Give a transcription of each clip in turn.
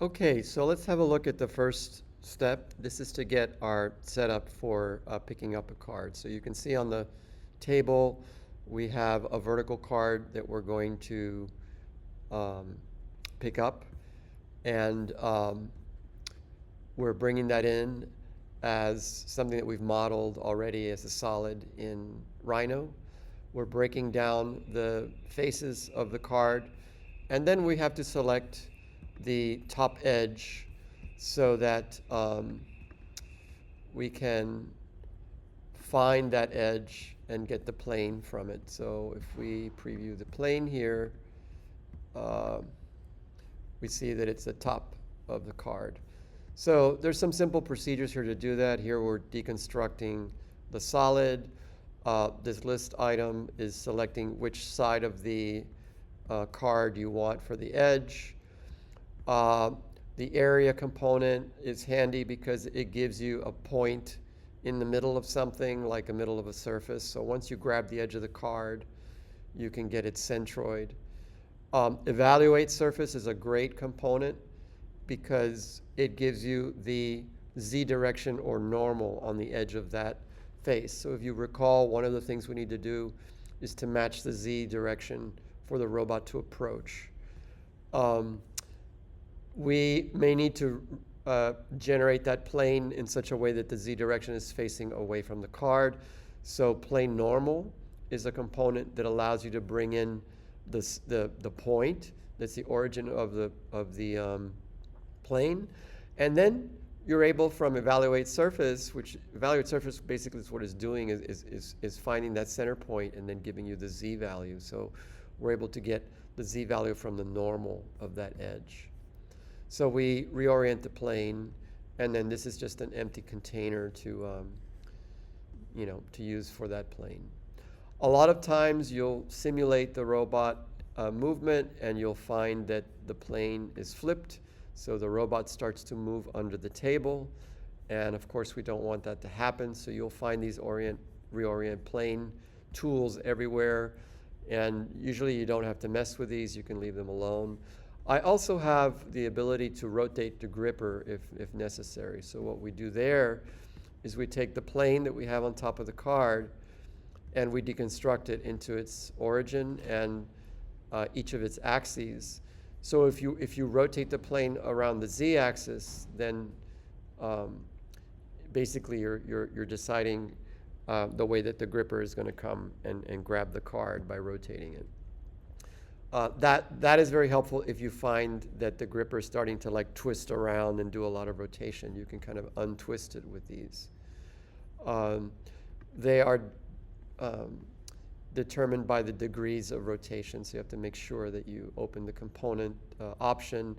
Okay, so let's have a look at the first step. This is to get our setup for picking up a card. So you can see on the table, we have a vertical card that we're going to um, pick up. And we're bringing that in as something that we've modeled already as a solid in Rhino. We're breaking down the faces of the card, and then we have to select the top edge so that we can find that edge and get the plane from it. So if we preview the plane here, uh, we see that it's the top of the card. So there's some simple procedures here to do that. Here we're deconstructing the solid. This list item is selecting which side of the card you want for the edge. The area component is handy because it gives you a point in the middle of something, like the middle of a surface. So once you grab the edge of the card, you can get its centroid. Evaluate surface is a great component because it gives you the z direction or normal on the edge of that face. So if you recall, one of the things we need to do is to match the z direction for the robot to approach. We may need to generate that plane in such a way that the z direction is facing away from the card. So plane normal is a component that allows you to bring in the point that's the origin of the plane, and then you're able from evaluate surface, which evaluate surface basically is what it's doing is finding that center point and then giving you the z value. So we're able to get the z value from the normal of that edge. So we reorient the plane, and then this is just an empty container to to use for that plane. A lot of times you'll simulate the robot movement and you'll find that the plane is flipped. So the robot starts to move under the table. And of course we don't want that to happen. So you'll find these reorient plane tools everywhere. And usually you don't have to mess with these. You can leave them alone. I also have the ability to rotate the gripper if necessary. So what we do there is we take the plane that we have on top of the card and we deconstruct it into its origin and each of its axes. So if you rotate the plane around the z-axis, then basically you're deciding the way that the gripper is going to come and grab the card by rotating it. That is very helpful if you find that the gripper is starting to like twist around and do a lot of rotation. You can kind of untwist it with these. They are determined by the degrees of rotation, so you have to make sure that you open the component option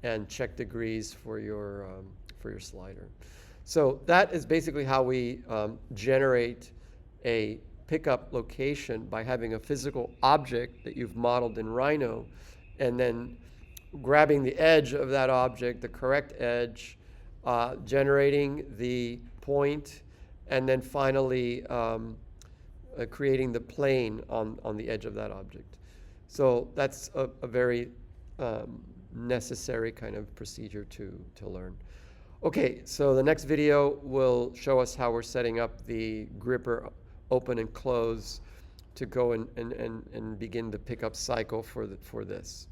and check degrees for your slider. So that is basically how we generate a pickup location by having a physical object that you've modeled in Rhino, and then grabbing the edge of that object, the correct edge, generating the point, and then finally creating the plane on the edge of that object. So that's a very necessary kind of procedure to learn. Okay, so the next video will show us how we're setting up the gripper open and close to go and begin the pickup cycle for this.